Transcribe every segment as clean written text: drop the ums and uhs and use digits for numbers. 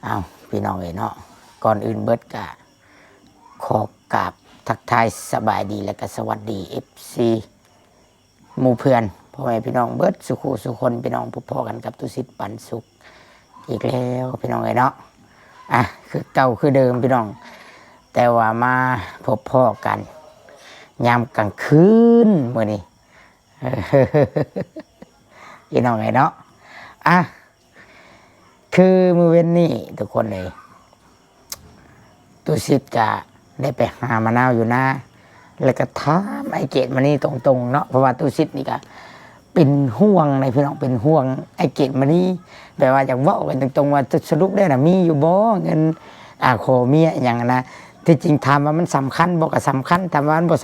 เอาพี่น้องเนาะก่อนอื่นเบิดกะขอกราบทักทายสบายดีและก็สวัสดีFCหมู่เพื่อนพ่อแม่พี่น้องเบิดสุขุสุคนพี่น้องพ่อกันกับตุสิทธิ์ปันสุขอีกแล้วพี่น้องเนาะคือเก่าคือเดิมพี่น้อง แต่ว่ามาพบพ่อกันยามกลางคืนมื้อนี้พี่น้องเนาะคือมื้อเว้นนี้ทุกคนเลยตุสิทธิ์จะได้ไปหามะนาวอยู่นะแล้วก็ถามไอ้เกดมานี่ตรงๆเนาะเพราะว่าตุสิทธิ์นี่ก็เป็นห่วงในพี่น้องเป็นห่วงไอ้เกดมานี่แปลว่าอยากเว้ากันตรงๆว่าสรุปได้น่ะมีอยู่บ่เงินขอเมียอย่างนะที่จริงถามว่ามันสำคัญบ่ก็สำคัญถามว่ามันบ่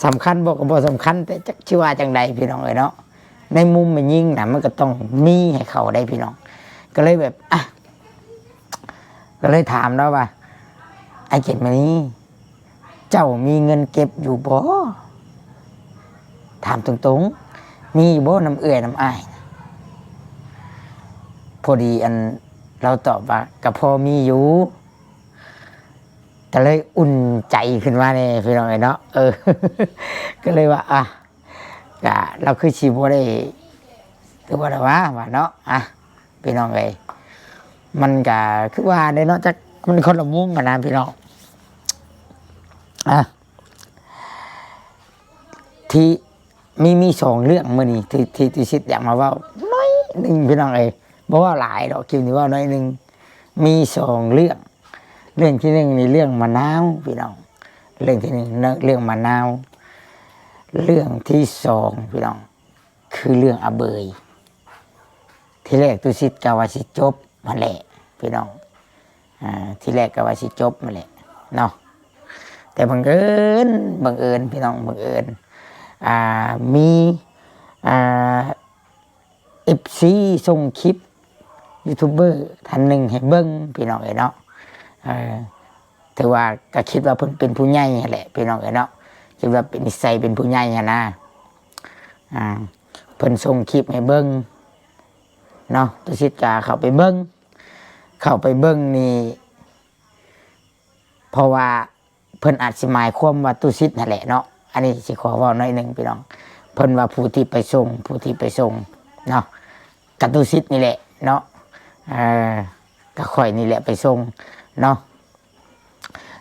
สำคัญบ่ก็บ่สำคัญแต่จักชื่อว่าจังใดพี่น้องเอ้ยเนาะในมุมมันยิ่งน่ะมันก็ต้องมีให้เขาได้พี่น้องก็เลยแบบก็เลยถามแล้วว่าไอ้เก็บมานี้เจ้ามีเงินเก็บอยู่บ่ถามตรงๆมีบ่น้ำเอื้อยน้ำอ้ายพอดีเราตอบว่าก็พอมีอยู่ก็เลยอุ่นใจขึ้นมาเนี่ยพี่น้องเนาะก็เลยว่าก็เราคือชีบ่ได้คือว่าอะไรว่าเนาะพี่น้องเลยมันก็คือว่าได้เนาะจักมันคนละมุมกันนะพี่น้องที่มีสองเรื่องมื้อนี้ที่ชิดอยากมาว่าน้อยหนึ่งพี่น้องบ่ว่าหลายดอกคิวนี่ว่าน้อยหนึ่งมีสองเรื่องที่หนึ่งนี่เรื่องมะนาวพี่น้องเรื่องที่หนึ่งเรื่องมะนาวเรื่องที่สองพี่น้องคือเรื่องอาเบยที่แรกตุสิทธิ์กาวาสิจบมาแหละพี่น้องที่แรกกาวาสิจบมาแหละเนาะแต่บังเอิญพี่น้องบังเอิญมีFCส่งคลิปยูทูบเบอร์ท่านหนึ่งให้เบิ้งพี่น้องเนาะถือว่าก็คิดว่าเพิ่นเป็นผู้ใหญ่แหละพี่น้องเนาะคิดว่าเป็นนิสัยเป็นผู้ใหญ่นะเพิ่นส่งคลิปให้เบิ้งเนาะตุสิทธิ์กาเข้าไปเบิ้งนี่เพราะว่าเพิ่นอาจสิหมายความว่าตุสิทธิ์นั่นแหละเนาะอันนี้สิขอเว้าหน่อยนึงพี่น้องเพิ่นว่าผู้ที่ไปส่งเนาะกับตุสิทธิ์นี่แหละเนาะก็ค่อยนี่แหละไปส่งเนาะ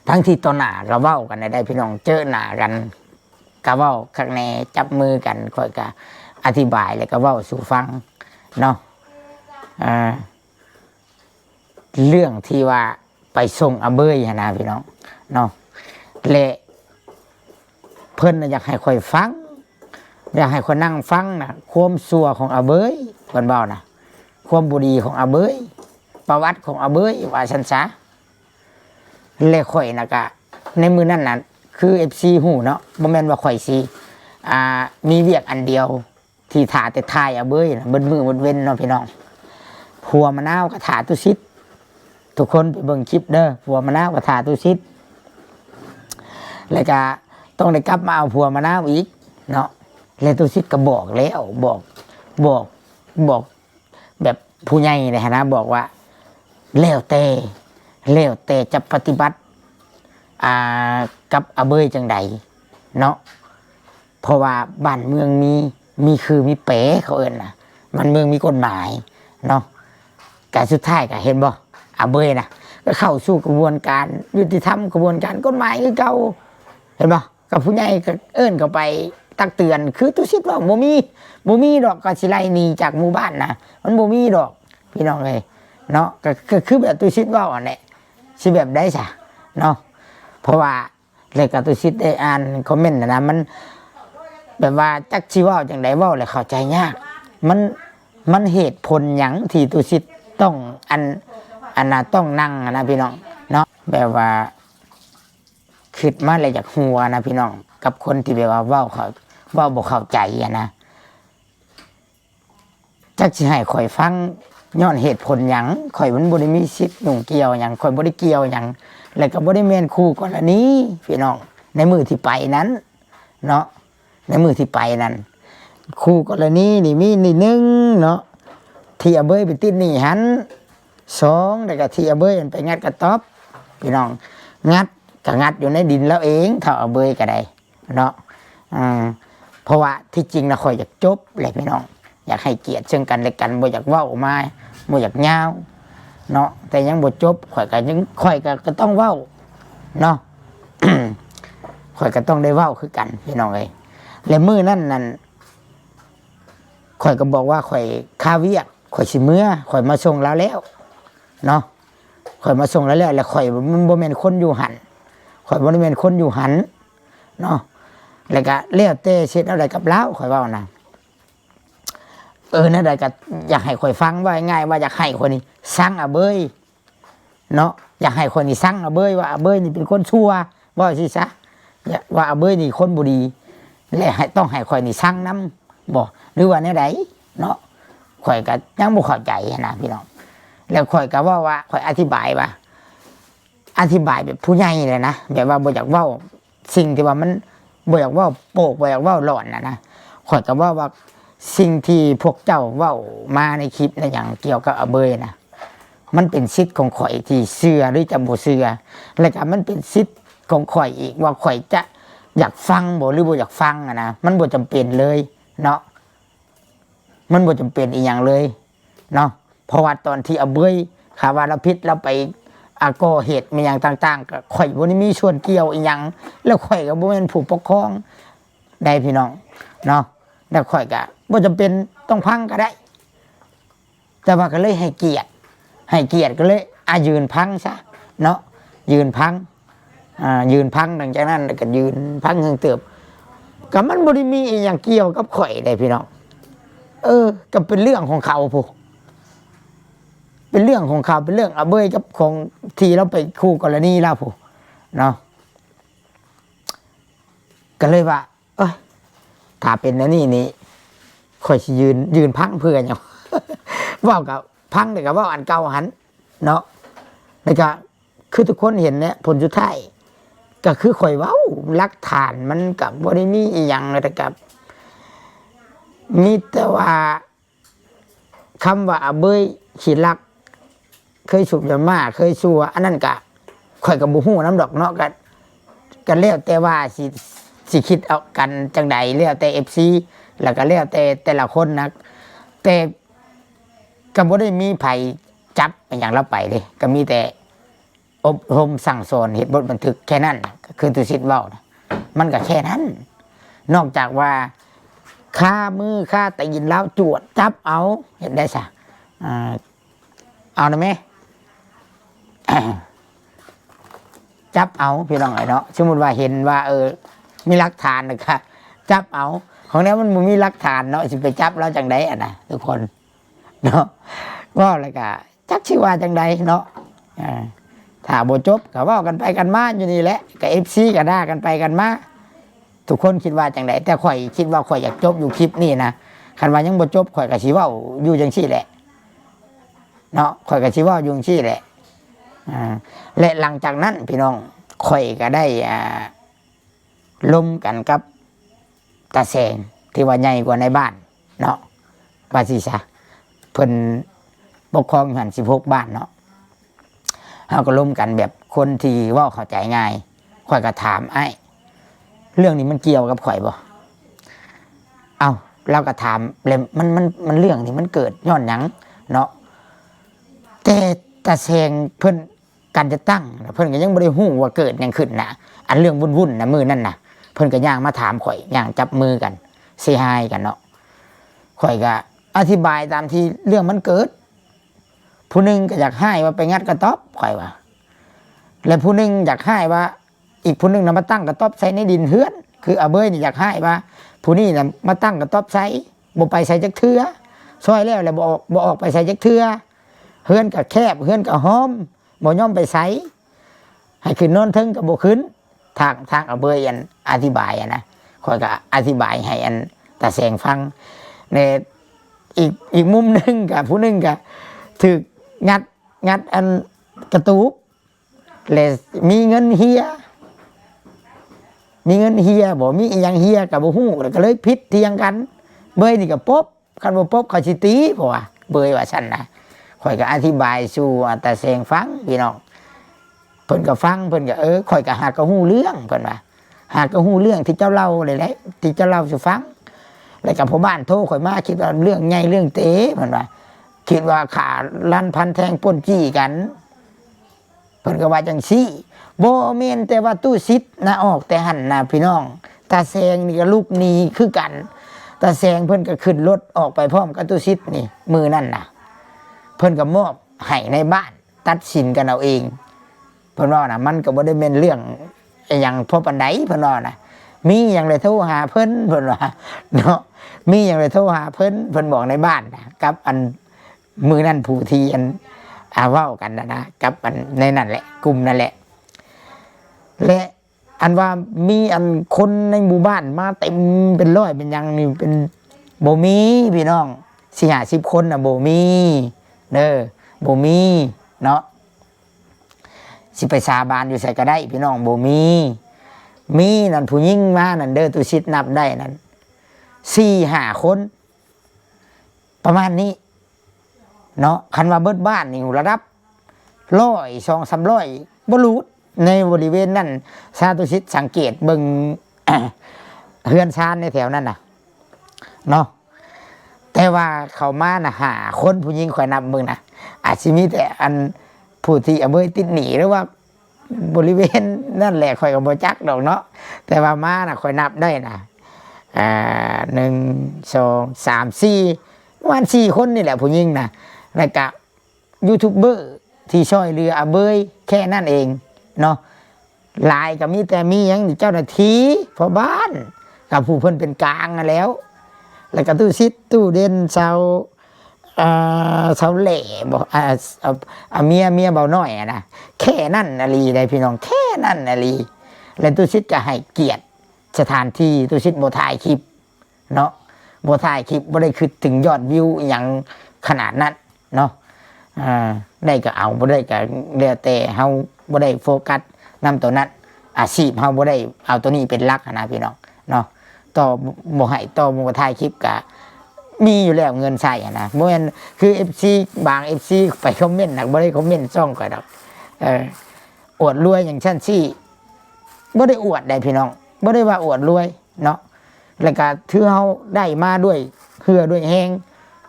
ทั้งที่ตอนหน้าเราเว้ากันได้พี่น้องเจอหน้ากันก็เว้าข้างในจับมือกันค่อยก็อธิบายแล้วก็เว้าสู่ฟังเนาะเรื่องที่ว่าไปส่งอาเบยนะพี่น้องเนาะและเพิ่นอยากให้ค่อยฟังอยากให้คนนั่งฟังนะความชั่วของอาเบยเพิ่นเว้านะความบ่ดีของอาเบยประวัติของอาเบยว่าซั่นซะและข่อยนะกะในมือนั้นน่ะคือ FC หูเนาะบ่แม่นว่าข่อยสิมีเวียกอันเดียวที่ถ่าแต่ทายอาเบยนะเบิดมื้อเบิดเว้นเนาะพี่น้องผัวมะนาวก็ถ่าตุสิทธิ์ทุกคนไปเบิ่งคลิปเด้อผัวมะนาวก็ถ่าตุสิทธิ์แล้วก็ต้องได้กลับมาเอาผัวมะนาวอีกเนาะแล้วตุสิทธิ์ก็บอกแล้วบอกแบบผู้ใหญ่เลยนะบอกว่าแล้วแต่จะปฏิบัติกับอาเบยจังใดเนาะเพราะว่าบ้านเมืองมีคือมีเป๋เขาเอิ้นนะมันเมืองมีกฎหมายเนาะการสุดท้ายก็เห็นบ่อาเบยนะก็เข้าสู่กระบวนการยุติธรรมกระบวนการกฎหมายคือเก่าเห็นบ่กับผู้ใหญ่ก็เอิ้นเข้าไปตักเตือนคือตุสิทธิ์ว่าบ่มีดอกก็สิไล่หนีจากหมู่บ้านนะมันบ่มีดอกพี่น้องเอ้ยเนาะก็คือแบบตุสิทธิ์ว่าอันนี้สิแบบได้ซะเนาะเพราะว่าเลยกับตุสิทธิ์ได้อ่านคอมเมนต์นะมันแบบว่าจักสิเว้าจังได๋เว้าแล้วเข้าใจยากมันเหตุผลหยังที่ตุสิทธิ์ต้องอันน่ะต้องนั่งนะพี่น้องเนาะแบบว่าคิดมาเลยจากหัวนะพี่น้องกับคนที่แบบว่าเว้าบ่เข้าใจนะจักสิให้ข่อยฟังย้อนเหตุผลหยังข่อยมันบ่ได้มีสิทธิ์ยุ่งเกี่ยวหยังข่อยบ่ได้เกี่ยวหยังแล้วก็บ่ได้แม่นคู่กรณีพี่น้องในมือที่ไปนั้นเนาะในมือที่ไปนั้นคู่กรณีนี่มีนิดนึงเนาะที่อาเบยไปติดหนี้หัน สองแล้วก็ที่อาเบยมันไปงัดกระต๊อบพี่น้องงัดก็งัดอยู่ในดินแล้วเองเท่าอาเบยก็ได้เนาะเพราะว่าที่จริงนะข่อยอยากจบแหละพี่น้องอยากให้เกียรติซึ่งกันและกันบ่อยากเว้ามาบ่อยากยาวเนาะแต่ยังบ่จบข่อยก็ต้องเว้าเนาะ ข่อยก็ต้องได้เว้าคือกันพี่น้องเอ้ยและมื้อนั้นข่อยก็บอกว่าข่อยค่าเวียกข่อยสิเมื่อข่อยมาส่งแล้วเนาะข่อยมาส่งแล้วแล้วข่อยมันบ่แม่นคนอยู่หันข่อยบ่ได้แม่นคนอยู่หันเนาะแล้วก็แล้วแต่เฮ็ดอะไรกับเราข่อยเว้านะนั่นใดก็อยากให้ข่อยฟังว่าง่ายว่าอยากให้คนนี้สั่งอาเบยเนาะอยากให้คนนี้สั่งอาเบยว่าอาเบยนี่เป็นคนชั่วว่าสิซะว่าอาเบยนี่คนบ่ดีและต้องให้ข่อยนี่สั่งนำบ่หรือว่าแนวใดเนาะข่อยก็ยังบ่เข้าใจนะพี่น้องแล้วข่อยก็ว่าข่อยอธิบายแบบผู้ใหญ่เลยนะแบบว่าบ่อยากเว้าสิ่งที่ว่ามันบ่อยากเว้าโปกบ่อยากเว้าหลอนนะข่อยก็ว่าสิ่งที่พวกเจ้าเว้ามาในคลิปในอย่างเกี่ยวกับอาเบยนะมันเป็นสิทธิ์ของข่อยที่เชื่อหรือจะบ่เชื่อแล้วก็มันเป็นสิทธิ์ของข่อยอีกว่าข่อยจะอยากฟังบ่หรือบ่อยากฟังนะมันบ่จำเป็นเลยเนาะมันบ่จำเป็นอีหยังเลยเนาะเพราะว่าตอนที่อาเบยข่าวว่าเราพิษเราไปก่อเหตุมีอย่างต่างๆก็ข่อยบ่ได้มีส่วนเกี่ยวอีหยังแล้วข่อยก็บ่แม่นผู้ปกครองได้พี่น้องเนาะแล้วข่อยก็บ่จำเป็นต้องพังก็ได้แต่ว่าก็เลยให้เกียรติก็เลยยืนพังซะเนาะยืนพังหลังจากนั้นก็ยืนพังเฮืองเติบก็มันบ่ได้มีอีหยังเกี่ยวกับข่อยได้พี่น้องก็เป็นเรื่องของเขาผู้เป็นเรื่องของเขาเป็นเรื่องอาเบยกับของที่เราไปคู่กรณีแล้วผู้เนาะก็เลยว่าถ้าเป็นนี่ข่อยสิยืนพังเพื่อนอยู่ ว่ากับพังเด็กกับว่าอันเก่าหันเนาะแล้วก็คือทุกคนเห็นเนี่ยผลสุดท้ายก็คือข่อยเว้าหลักฐานมันกับบ่ได้มีอีหยังเลยกับมีแต่ว่าคำว่าอาเบยขี้ลักเคยสูบยามาเคยซัวอันนั้นก็ข่อยกับบ่ฮู้น้ำดอกเนาะก็แล้วแต่ว่าสิคิดเอากันจังใดแล้วแต่ FC แล้วก็แล้วแต่ละคนนะแต่ก็บ่ได้มีไผจับอย่างเราไปเลยก็มีแต่อบรมสั่งสอนเฮ็ดบทบันทึกแค่นั้นก็คือตุสิทธิ์เว้านะมันก็แค่นั้นนอกจากว่าค่ามือค่าตีนแล้วจวดจับเอาเห็นได้ซะเอาได้ไหม จับเอาพี่น้องเนาะสมมุติว่าเห็นว่ามีหลักฐานนะครับจับเอาของนี้มันมีหลักฐานเนาะสิไปจับแล้วจังไดนะทุกคนเนาะว่าอะไรกะจักชื่อว่าจังไดเนาะถ้าบ่จบก็ว่ากันไปกันมาอยู่นี่แหละกับ FC ก็ด่ากันไปกันมาทุกคนคิดว่าจังไดแต่ข่อยคิดว่าข่อยอยากจบอยู่คลิปนี้นะคันว่ายังบ่จบข่อยก็สิเว้าอยู่จังซี่แหละเนาะข่อยก็สิเว้าอยู่จังซี่แหละและหลังจากนั้นพี่น้องข่อยก็ได้ล้มกันกับตาแสงที่ว่าใหญ่กว่าในบ้านเนาะว่าสิซะเพิ่นปกครองหัน16บ้านเนาะเฮาก็ล้มกันแบบคนที่เว้าเข้าใจง่ายข่อยก็ถามเรื่องนี้มันเกี่ยวกับข่อยบ่เราก็ถามเลยมันเรื่องนี้มันเกิดย้อนหยังเนาะแต่ตาแสงเพิ่นการจะตั้งเพิ่นก็ยังบ่ได้ฮู้ว่าเกิดหยังขึ้นนะอันเรื่องวุ่นๆนะมื้อนั้นน่ะเพิ่นก็ย่างมาถามข่อยย่างจับมือกันเซฮายกันเนาะข่อยก็อธิบายตามที่เรื่องมันเกิดผู้หนึงก็อยากให้ว่าไปงัดกระต๊อบข่อยว่าแล้วผู้หนึงอยากให้ว่าอีกผู้หนึงน่ะมาตั้งกระต๊อบใส่ในดินเฮือนคืออาเบยนี่อยากให้ว่าผู้นี้น่ะมาตั้งกระต๊อบใส่บ่ไปใส่จักเทื่อซอยแล้วบ่ออกไปใส่จักเทื่อเฮือนก็แคบเฮือนก็หอมบ่ยอมไปใส่ให้ขึ้นนอนทึงก็บ่ขึ้นทางอาเบยอธิบายนะข่อยก็อธิบายให้ตาแสงฟังในอีกมุมหนึงกับผู้หนึงก็ถูกงัดอันกระตูบเลยมีเงินเฮียบ่มีอีหยังเฮียก็บ่ฮู้แล้วก็เลยผิดเถียงกันเบยนี่ก็ปบคันบ่ปบเขาสิตีเพราะว่าเบยว่าซั่นนะ ข่อยก็อธิบายสู่ตาแสงฟังพี่น้องเพิ่นก็ฟังเพิ่นก็ข่อยก็หากก็ฮู้เรื่องเพิ่นว่าหากก็ฮู้เรื่องที่เจ้าเล่าเลยแหละที่เจ้าเล่าสู่ฟังแล้วก็พ่อบ้านโทรข่อยมาคิดว่าเรื่องใหญ่เรื่องเต๋เพิ่นว่าคิดว่าขาลั่นพันแทงป้นจี้กันเพิ่นก็ว่าจังซี่บ่แม่นแต่ว่าตู้ซิดนะออกแต่หั่นนะพี่น้องตาแสงนี่ก็ลูกหนีคือกันตาแสงเพิ่นก็ขึ้นรถออกไปพร้อมกับตู้ซิดนี่มือนั่นน่ะเพิ่นก็มอบให้ในบ้านตัดสินกันเอาเองเพิ่นว่าน่ะมันก็บ่ได้แม่นเรื่องหยังพอปานใดเพิ่นว่าน่ะมีหยังเลยโทรหาเพิ่นเพิ่นว่าเนาะมีหยังเลยโทรหาเพิ่นบอกในบ้านนะกับอันมือนั่นผู้ที่อันเว้ากันนะกับอันในนั่นแหละกลุ่มนั่นแหละและอันว่ามีอันคนในหมู่บ้านมาเต็มเป็นร้อยเป็นยังนี่เป็นบ่มีพี่น้อง40-50 คนน่ะบ่มีเด้อบ่มีเนาะสิไปสาบานอยู่ใส่ก็ได้พี่น้องบ่มีนั่นผู้หญิงมานั่นเด้อตุชิดนับได้นั่น4-5 คนประมาณนี้เนาะคันว่าเบิดบ้านนี่ระดับ100-200-300บ่รู้ในบริเวณนั้นชาตุชิตสังเกตเบิ่ง เฮือนชานในแถวนั้นน่ะเนาะแต่ว่าเขามาน่ะ5 คนผู้หญิงข่อยนับเบิ่งนะอาจสิมีแต่อันผู้ที่เอาเบยติดหนีหรือว่าบริเวณนั่นแหละข่อยก็บ่จักดอกเนาะแต่ว่ามาน่ะข่อยนับได้น่ะ1 2 3 4ประมาณ4 คนนี่แหละผู้หญิงน่ะแล้วก็ยูทูบเบอร์ที่ช่วยเรืออาเบยแค่นั้นเองเนาะลายก็มีแต่มีอย่างเจ้าหน้าที่พ่อบ้านกับผู้เพิ่นเป็นกลางแล้วก็ตู้ซิดตู้เด่นเสาเหล่บอกเมียเบาน้อยนะแค่นั่นนาลีได้พี่น้องแค่นั่นนาลีแล้วตู้ซิดก็ให้เกียรติสถานที่ตู้ซิดโบถ่ายคลิปเนาะโบถ่ายคลิปบ่ได้คือถึงยอดวิวอย่างขนาดนั้นเนาะได้ก็เอาบ่ได้ก็แล้วแต่เฮาบ่ได้โฟกัสนำตัวนั้นอาชีพเฮาบ่ได้เอาตัวนี้เป็นหลักนะพี่น้องเนาะต่อบ่ให้ต่อบ่ถ่ายคลิปก็มีอยู่แล้วเงินใช้นะบ่แม่นคือ FC บาง FC ไปคอมเมนต์น่ะบ่ได้คอมเมนต์ซ่องก็ดอกอวดรวยอย่างซั่นซี่บ่ได้อวดได้พี่น้องบ่ได้ว่าอวดรวยเนาะแล้วก็ถือเฮาได้มาด้วยเพื่อด้วยแฮง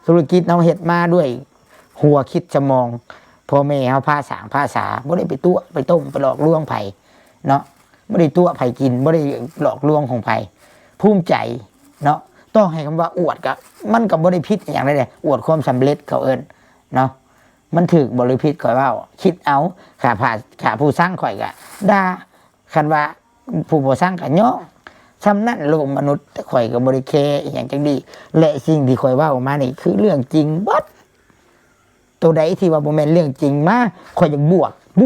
ธุรกิจเฮาเฮ็ดมาด้วยหัวคิดสมองพ่อแม่เฮาภาษาบ่ได้ไปตัวไปต้มไปหลอกลวงไผเนาะบ่ได้ตัวไผกินบ่ได้หลอกลวงของไผภูมิใจเนาะต้องให้คำว่าอวดก็มันก็บ่ได้ผิดอย่างใดเลยอวดความสำเร็จเขาเอิ้นเนาะมันถูกบ่หรือผิดข่อยเว้าคิดเอาขาผู้สร้างข่อยก็ด่าคันว่าผู้บ่สร้างก็ย่อซ้ำนั้นโลกมนุษย์ข่อยก็บ่ได้แคร์อีหยังจังดีและสิ่งที่ข่อยเว้ามานี่คือเรื่องจริงเบิดตัวใดที่ว่าบ่แม่นเรื่องจริงมาข่อยอยากบ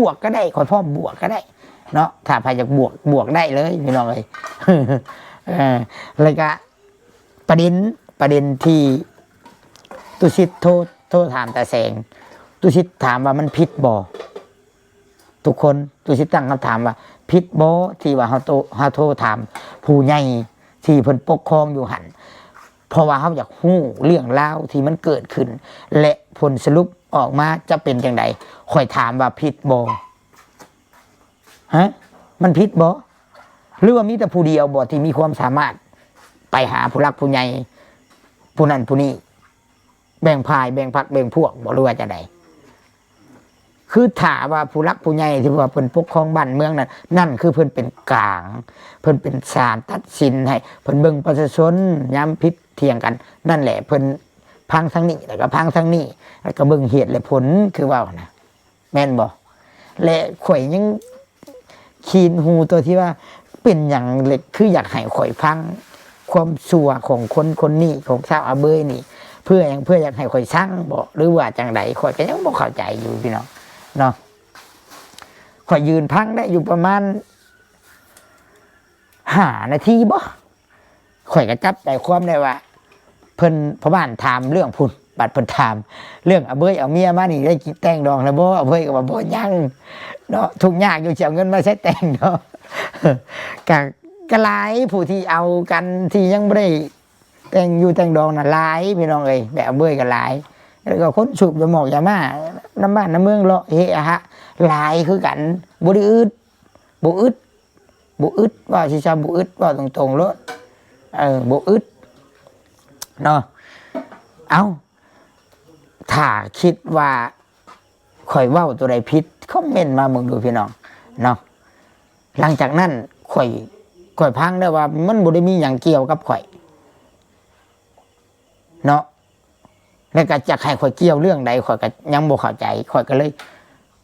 วกก็ได้ข่อยพร้อมบวกก็ได้เนาะถ้าใครอยากบวกได้เลยพี่น้องเอ้ยแล้วก็ประเด็นที่ตุชิตโทรถามตาแสงตุชิตถามว่ามันผิดบ่ทุกคนตุชิตตั้งคำถามว่าผิดบ่ที่ว่าเฮาโทรถามผู้ใหญ่ที่เพิ่นปกครองอยู่หั่นเพราะว่าเฮาอยากฮู้เรื่องราวที่มันเกิดขึ้นและผลสรุปออกมาจะเป็นจังไดค่อยถามว่าผิดบ่ฮะมันผิดบ่หรือว่ามีแต่ผู้เดียวบ่ที่มีความสามารถไปหาผู้รักผู้ใหญ่ผู้นั้นผู้นี้แบ่งพายแบ่งพรรคแบ่งพวกบ่รู้ว่าจะใดคือถามว่าผู้รักผู้ใหญ่ที่ว่าเพิ่นปกครองบ้านเมืองนั่นคือเพิ่นเป็นกลางเพิ่นเป็นศาลตัดสินให้เพิ่นเบิ่งประชาชนย้ำพิษเถียงกันนั่นแหละเพิ่นพังทั้งนี้แล้วก็พังทั้งนี้แล้วก็เบิ่งเหตุและผลคือว่านะแม่นบ่และข่อยยังคีนหูตัวที่ว่าเป็นอย่างเล็กคืออยากให้ข่อยพังความชั่วของคนนี้ของชาวอาเบยนี่เพื่ออยากให้ข่อยสร้างบ่หรือว่าจังไดข่อยก็ยังบ่เข้าใจอยู่พี่น้องเนาะข่อยยืนพังได้อยู่ประมาณ5 นาทีบ่ข่อยก็จับใจความได้ว่าเพิ่นพ่อบ้านถามเรื่องพุ่นบัดเพิ่นถามเรื่องอาเบยเอาเมียมานี่ได้แต่งดองแล้วบ่อาเบยก็ว่าบ่ยังเนาะทุกยากอยู่สิเอาเงินมาใช้แต่งเนาะก็หลายผู้ที่เอากันที่ยังบ่ได้แต่งอยู่แต่งดองน่ะหลายพี่น้องเอ้ยแบบอาเบยก็หลาย แล้วก็คนสูบยาหมอกยามาน้ำบ้านน้ำเมืองเลาะเฮอะฮะหลายคือกันบ่ได้อึดบ่อึดบ่อึดว่าสิซะบ่อึดว่าตรงๆโลดบ่อึดเนาะเอาถ้าคิดว่าข่อยเว้าตัวใดผิดคอมเมนต์มามึงดูพี่น้องเนาะหลังจากนั้นข่อยพังได้ว่ามันบ่ได้มีหยังเกี่ยวกับข่อยเนาะแล้วก็จะให้ข่อยเกี่ยวเรื่องใดข่อยก็ยังบ่เข้าใจข่อยก็เลย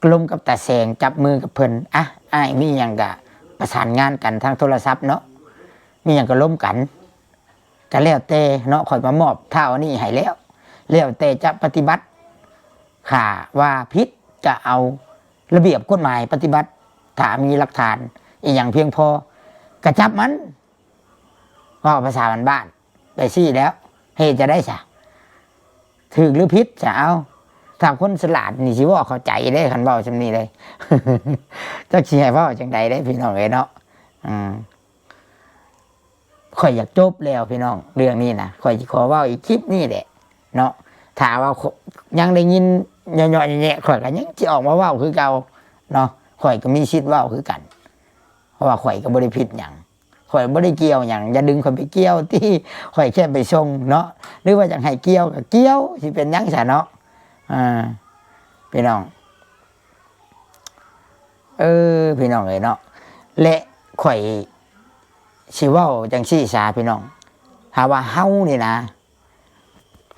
กลมกับตาแสงจับมือกับเพิ่นอ่ะอ้ายมีหยังก็ประสานงานกันทางโทรศัพท์เนาะมีหยังก็ล้มกันก็แล้วแต่เนาะข่อยมามอบเท่านี้ให้แล้วแต่จะปฏิบัติค่ะว่าผิดจะเอาระเบียบกฎหมายปฏิบัติถ้ามีหลักฐานอีกอย่างเพียงพอกระจับมันก็ภาษาบ้านไปซี่แล้วเฮจะได้ซะถูกหรือผิดจะเอาถ้าคนสลาดนี่สิว่าเข้าใจได้คันเว้าจำนี้เลย จักสิให้เว้าจังใดได้พี่น้องเอ้ยเนาะข่อยอยากจบแล้วพี่น้องเรื่องนี้นะข่อยสิขอเว้าอีกคลิปนี้แหละเนาะถ้าว่ายังได้ยินย่อๆแย่ๆข่อยก็ยังสิออกมาเว้าคือเก่าเนาะข่อยก็มีสิทธิ์เว้าคือกันเพราะว่าข่อยก็บ่ได้ผิดหยังข่อยบ่ได้เกี่ยวหยังอย่าดึงข่อยไปเกี่ยวที่ข่อยแค่ไปส่งเนาะหรือว่าอยากให้เกี่ยวก็เกี่ยวสิเป็นหยังซะเนาะพี่น้องพี่น้องเอ้ยเนาะและข่อยสิเว้าจังซี่ซะพี่น้องหาว่าเฮานี่นะ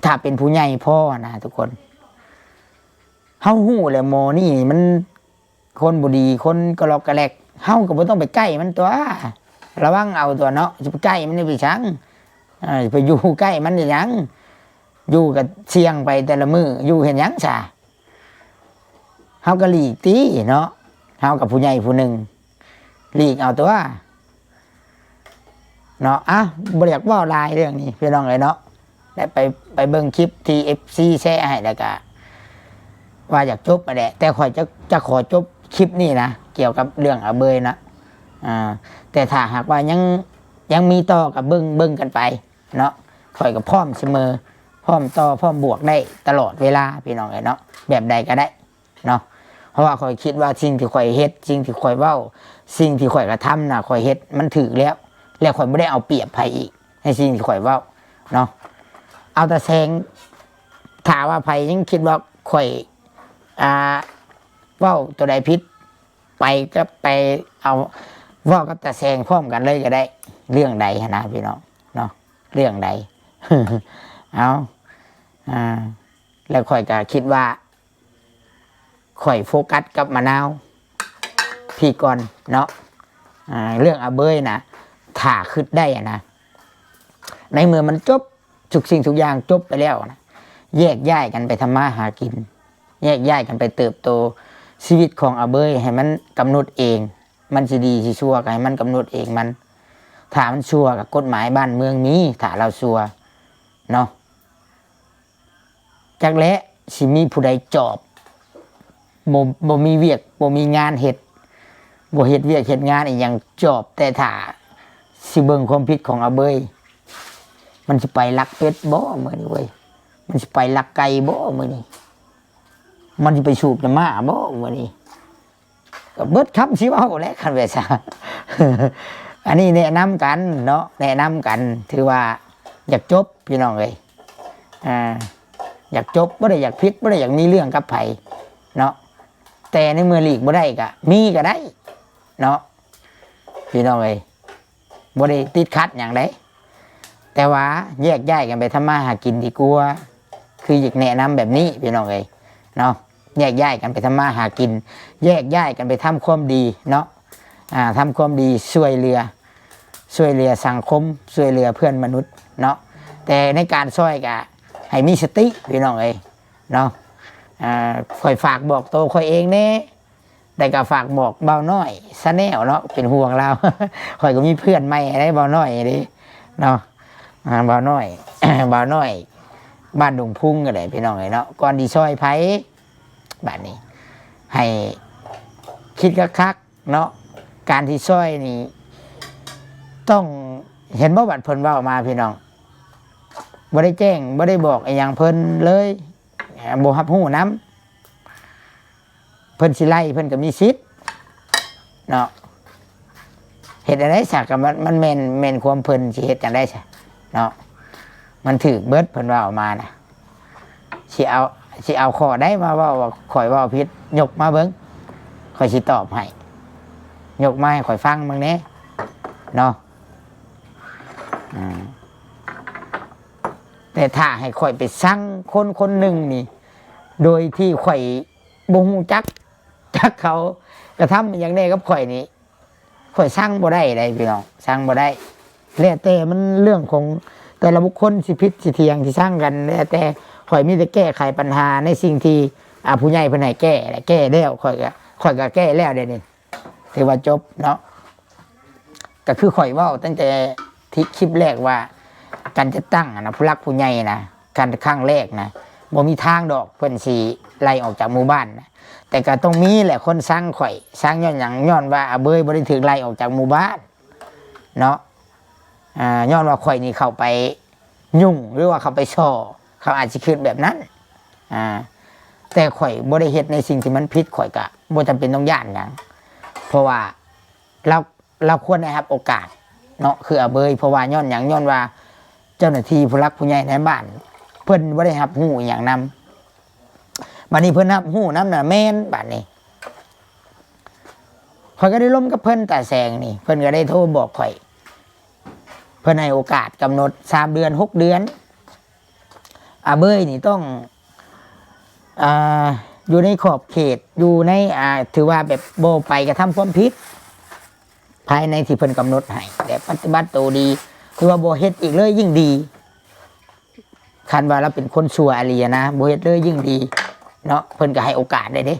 ถ้าเป็นผู้ใหญ่พ่อนะทุกคนเฮาฮู้แล้วหมอนี่มันคนบ่ดีคนกระลอกกระแลกเฮาก็บ่ต้องไปใกล้มันตัวระวังเอาตัวเนาะจะไปใกล้มันได้ไปชังไปอยู่ใกล้มันได้หยังอยู่กับเสี่ยงไปแต่ละมื้ออยู่เห็นหยังซะเฮาก็หลีกติเนาะเฮากับผู้ใหญ่ผู้หนึ่งหลีกเอาตัวเนาะบ่อยากเว้าหลายเรื่องนี้พี่น้องเอ้ยเนาะได้ไปเบิ่งคลิปที่ FC แชร์ให้แล้วก็ว่าอยากจบไปแหละแต่ข่อยจะขอจบคลิปนี้นะเกี่ยวกับเรื่องอาเบยนะแต่ถ้าหากว่ายังมีต่อกับเบิ่งกันไปเนาะข่อยก็พร้อมเสมอพร้อมต่อพร้อมบวกได้ตลอดเวลาพี่น้องเอ้ยเนาะแบบใดก็ได้เนาะเพราะว่าข่อยคิดว่าสิ่งที่ข่อยเฮ็ดสิ่งที่ข่อยเว้าสิ่งที่ข่อยกระทำน่ะข่อยเฮ็ดมันถูกแล้วข่อยไม่ได้เอาเปรียบใครอีกในสิ่งที่ข่อยเว้าเนาะเอาแต่แซงถามว่าไผยังคิดว่าข่อยเว้าตัวใดผิดไปก็ไปเอาเว้ากับแต่แซงพร้อมกันเลยก็ได้เรื่องใดนะพี่น้องเนาะเรื่องใด เอาแล้วข่อยก็คิดว่าข่อยโฟกัสกับมะนาวพี่ก่อนเนาะเรื่องอาเบยนะถ้าคิดได้นะในเมื่อมันจบทุกสิ่งทุกอย่างจบไปแล้วนะแยกย้ายกันไปทำมาหากินแยกย้ายกันไปเติบโตชีวิตของอาเบยให้มันกำหนดเองมันสิดีสิชั่วก็ให้มันกำหนดเองมันถ้ามันชั่วกับกฎหมายบ้านเมืองมีถ้าเราชั่วเนาะจักและสิมีผู้ใดจอบบ่มีเวียกบ่มีงานเฮ็ดบ่เฮ็ดเวียกเฮ็ดงานอีหยังจอบแต่ถ้าสิเบิ่งความผิดของอาเบยมันสิไปลักเป็ดบ่มื้อนี้เว้ยมันสิไปลักไก่บ่มื้อนี้มันสิไปสูบน้ำม้าบ่มื้อนี้ก็เบิดคำสิเว้าแหละคันว่าซะ อันนี้แนะนำกันเนาะแนะนำกันถือว่าอยากจบพี่น้องเอ้ยอยากจบบ่ได้อยากผิดบ่ได้อยากมีเรื่องกับไผเนาะแต่ในเมื่อหลีกบ่ได้ก็มีก็ได้เนาะพี่น้องเอ้ยบ่ได้ติดขัดหยังใดแต่ว่าแยกย้ายกันไปทำมาหากินดีกว่าคืออยากแนะนำแบบนี้พี่น้องเอ้ยเนาะแยกย้ายกันไปทำมาหากินแยกย้ายกันไปทำความดีเนาะทำความดีช่วยเหลือสังคมช่วยเหลือเพื่อนมนุษย์เนาะแต่ในการช่วยก็ให้มีสติพี่น้องเอ้ยเนาะค่อยฝากบอกตัวค่อยเองเน่ได้ก็ฝากบอกเบาน้อยซะแนวเนาะเป็นห่วงเรา ค่อยก็มีเพื่อนใหม่ได้เบาน้อยดิเนาะเบาน้อย เบาน้อยบ้านดงพุ่งก็ได้พี่น้องเนาะก่อนดีซอยไผบ้านนี้ให้คิดคักๆเนาะการที่ซอยนี่ต้องเห็นบ่บัดเพิ่นเว้ามาพี่น้องบ่ได้แจ้งบ่ได้บอกไอ้หยังเพิ่นเลย บ่รับรู้นํเพิ่นสิไล่เพิ่นก็มีสิทธิ์เนาะเฮ็ดอะไรซะก็มันแม่นความเพิ่นสิเฮ็ดจังได๋ซะเนาะมันถูกเบิดเพิ่นว่าออกมาน่ะสิเอาข้อใดมาเว้าว่าข่อยเว้าผิดยกมาเบิ่งข่อยสิตอบให้ยกมาให้ข่อยฟังมึงแหน่เนาะแต่ถ้าให้ข่อยไปสั่งคนหนึ่งนี่โดยที่ข่อยบ่ฮู้จักเขากระทำอย่างนี้กับข่อยนี่ข่อยสั่งบ่ได้เลยพี่น้องสั่งบ่ได้แล้วแต่มันเรื่องของแต่ละบุคคลสิผิดสิเถียงสิสั่งกันแล้วแต่ข่อยมีแต่แก้ไขปัญหาในสิ่งที่ผู้ใหญ่เพิ่นให้แก้แล้วข่อยก็แก้แล้วเดี๋ยวนี้ถือว่าจบเนาะก็คือข่อยเว้าตั้งแต่ที่คลิปแรกว่าการจะตั้งนะผู้รักผู้ใหญ่นะการครั้งแรกนะบ่มีทางดอกเพิ่นสิไล่ออกจากหมู่บ้านนะแต่ก็ต้องมีแหละคนสร้างข่อยสร้างย้อนหยังย้อนว่าอาเบยบ่ได้ถูกไล่ออกจากหมู่บ้านเนาะย้อนว่าข่อยนี่เข้าไปยุ่งหรือว่าเข้าไปช่อเขาอาจสิคิดแบบนั้นแต่ข่อยบ่ได้เฮ็ดในสิ่งที่มันผิดข่อยก็บ่จำเป็นต้องย้านหยังเพราะว่าเราควรได้รับโอกาสเนาะคืออาเบยเพราะว่าย้อนหยังย้อนว่าเจ้าหน้าที่ผู้รักผู้ใหญ่ในบ้านเพิ่นบ่ได้รับรู้อีหยังนำบัดนี้เพิ่นรับรู้นำน่ะแม่นบัดนี้ข่อยก็ได้ล้มกับเพิ่นตาแสงนี่เพิ่นก็ได้โทรบอกข่อยเพิ่นให้โอกาสกำหนด3 เดือน 6 เดือนอาเบยนี่ต้องอยู่ในขอบเขตอยู่ในถือว่าแบบโบไปกระทำความผิดภายในที่เพิ่นกำหนดให้แต่ปฏิบัติตัวดีคือว่าโบเฮ็ดอีกเลยยิ่งดีคันว่าเราเป็นคนชั่วอะไรนะโบเฮ็ดเลยยิ่งดีเนาะเพิ่นก็ให้โอกาสได้เด้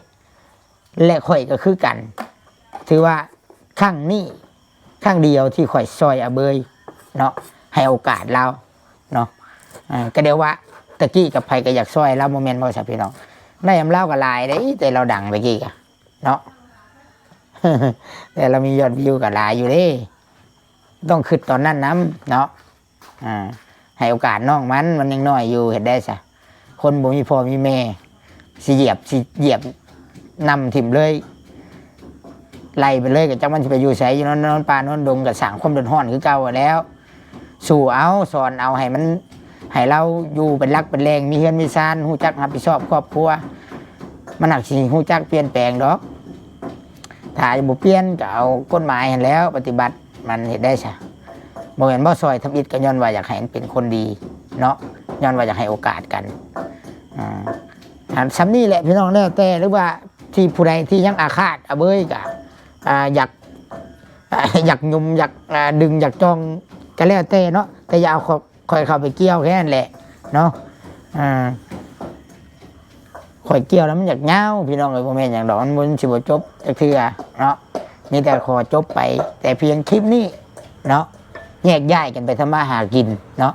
และข่อยก็คือกันถือว่าครั้งนี้ครั้งเดียวที่ข่อยซอยอาเบยเนาะให้โอกาสเราเนาะก็เดี๋ยวว่าตะกี้กับไผก็อยากซอยเราโมเมนต์บ่ใช่พี่น้องได้อำเล่ากับลายได้แต่เราดังตะกี้กะเนาะ แต่เรามียอดวิวกับลายอยู่เด้ต้องคิดตอนนั้นน้ำเนาะให้โอกาสน้องมันยังน้อยอยู่เห็นได้ซะคนบ่มีพ่อมีแม่สิเหยียบนำถิ่มเลยไล่ไปเลยกับจังมันจะไปอยู่ใส่อยู่นอนป่านอนดงกับสั่งความเดือดร้อนคือเก่าแล้วสู่เอาสอนเอาให้มันให้เราอยู่เป็นรักเป็นแรงมีเฮือนมีซานฮู้จักรับผิดชอบครอบครัวมันหนักสิฮู้จักเปลี่ยนแปลงดอกถ้าบ่เปลี่ยนก็เอากฎหมายให้แล้วปฏิบัติมันเฮ็ดได้ซะบ่แม่นบ่ซอยทำอิฐก็ย้อนว่าอยากให้มันเป็นคนดีเนาะย้อนว่าอยากให้โอกาสกันซ้ำนี่แหละพี่น้องแล้วแต่หรือว่าที่ผู้ใดที่ยังอาฆาตเบ้ยก็อยากยุ่มอยากดึงอยากจ้องก็แล้วแต่เนาะแต่อย่าเอาคอยเข้าไปเกี่ยวแค่นั้นแหละเนาะคอยเกี่ยวแล้วมันอยากเงาพี่น้องเลยพ่อแม่อย่างดอกมันสิบจบจะคือเนาะมีแต่ขอจบไปแต่เพียงคลิปนี้เนาะแยกย้ายกันไปทำมาหากินเนาะ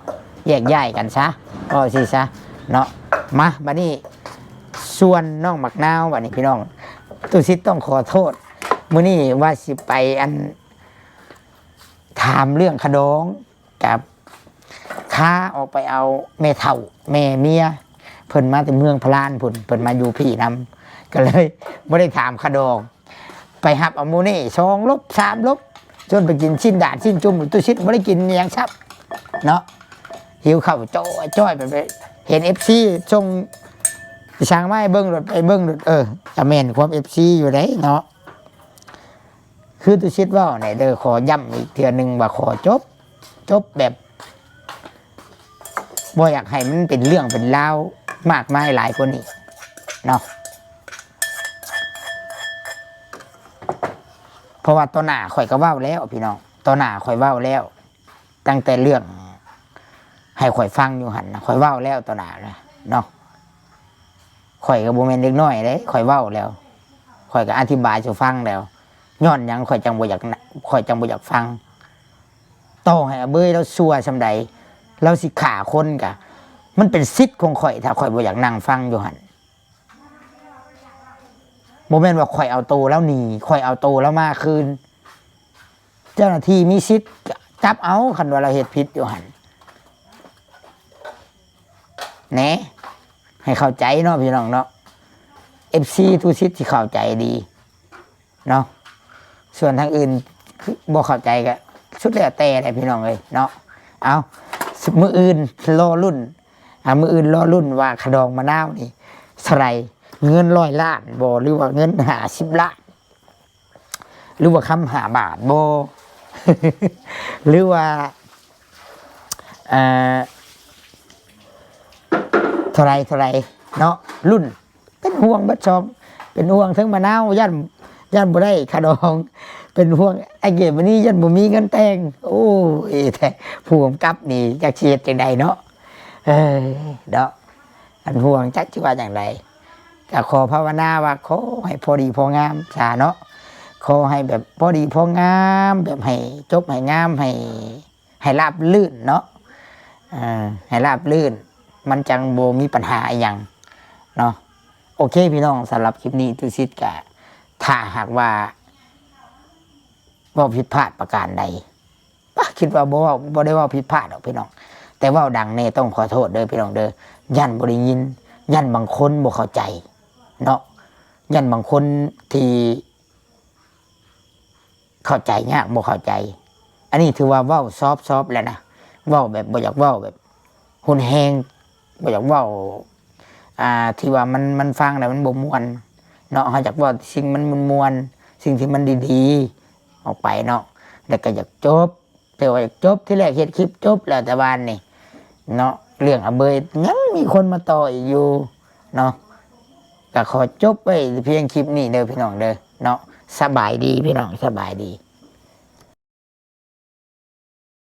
แยกย้ายกันซะก็สิซะเนาะมาบัดนี้ส่วนน้องหมักนาวบัดนี้พี่น้องตุสิต้องขอโทษมื้อนี้ว่าสิไปถามเรื่องขดองกับค้าออกไปเอาแม่เฒ่าแม่เมียเพิ่นมาแต่เมืองพลานพุ่นเพิ่นมาอยู่พี่นำก็เลยไม่ได้ถามขดองไปหับเอามูนี่2 ลบ 3 ลบจนไปกินชิ้นด่านชิ้นจุ่มตุชิดไม่ได้กินอย่างชับเนาะหิวข้าวจ้อยไปเห็น FC ส่งช่างไม้เบิ้งรถไปเบิ้งรถจะเมนความFC อยู่ไหนเนาะคือตุชิดว่าไหนเด้อขอย้ำอีกเทื่อนึงว่าขอจบแบบบ่อยากให้มันเป็นเรื่องเป็นราวมากมายหลายคนนี่เนาะเพราะว่าตอนหน้าข่อยก็เว้าแล้วพี่น้องตอนหน้าข่อยเว้าแล้วตั้งแต่เรื่องให้ข่อยฟังอยู่หันนะข่อยเว้าแล้วตอนหน้านะเนาะข่อยก็บ่แม่นเด็กน้อยเด้ข่อยเว้าแล้วข่อยก็อธิบายให้ฟังแล้วย้อนหยังข่อยจังบ่อยากฟังต่อให้เบ้ยแล้วซัวซำใดเราสิฆ่าคนกะมันเป็นสิทธิ์ของข่อยถ้าข่อยบ่อยากนั่งฟังอยู่หั่นบ่แม่นว่าข่อยเอาโตแล้วหนีข่อยเอาโตแล้วมาคืนเจ้าหน้าที่มีสิทธิ์จับเอาคันว่าเราเฮ็ดผิดอยู่หั่นแหน่ ให้เข้าใจเนาะพี่น้องเนาะ FC ทุกชิดที่เข้าใจดีเนาะส่วนทางอื่นบ่เข้าใจก็สุดแล้วแต่เลยพี่น้องเลยเนาะเอามื้ออื่นรอรุ่นมื้ออื่นรอรุ่นว่าขดองมะนาวนี่เท่าไหร่เงิน100 ล้านบ่หรือว่าเงิน50 ล้านหรือว่าคำ5 บาทบ่ หรือว่าเท่าไรเนาะรุ่นเป็นห่วงบัดชองเป็นห่วงทั้งมะนาวย่านบ่ได้ขดองเป็นห่วงไอ้เก็บวันนี้ย่านบ่มีเงินแต่งโอ้ยแต่ผู้กำกับนี่จักเชียดจังใดเนาะเนาะอันห่วงจักสิว่าอย่างไรก็ขอภาวนาว่าขอให้พอดีพองามสาเนาะขอให้แบบพอดีพองามแบบให้จบให้งามให้ราบลื่นเนาะให้ราบลื่นมันจังโบมีปัญหาอย่างเนาะโอเคพี่น้องสำหรับคลิปนี้ตุสิตกะถ้าหากว่าผิดพลาดประการใดคิดว่าบ่ได้ว่าผิดพลาดหรอกพี่น้องแต่ว่าดังแน่ต้องขอโทษเด้อพี่น้องเด้อย่านบ่ได้ยินย่านบางคนบ่เข้าใจเนาะย่านบางคนที่เข้าใจยากบ่เข้าใจอันนี้ถือว่าเว้าซอฟแล้วนะเว้าแบบบ่อยากเว้าแบบหุนแฮงบ่อยากเว้าที่ว่ามันฟังแล้วมันบ่ม่วนเนาะเฮาอยากเว้าสิ่งมันม่วนสิ่งที่มันดีๆออกไปเนาะแล้วก็อยากจบแต่ว่าอยากจบที่แรกเฮ็ดคลิปจบแล้วแต่บ้านนี่เนาะเรื่องอเบยยังมีคนมาต่ออีกอยู่เนาะก็ขอจบไปเพียงคลิปนี้เด้อพี่น้องเด้อเนาะสบายดีพี่น้องสบายดี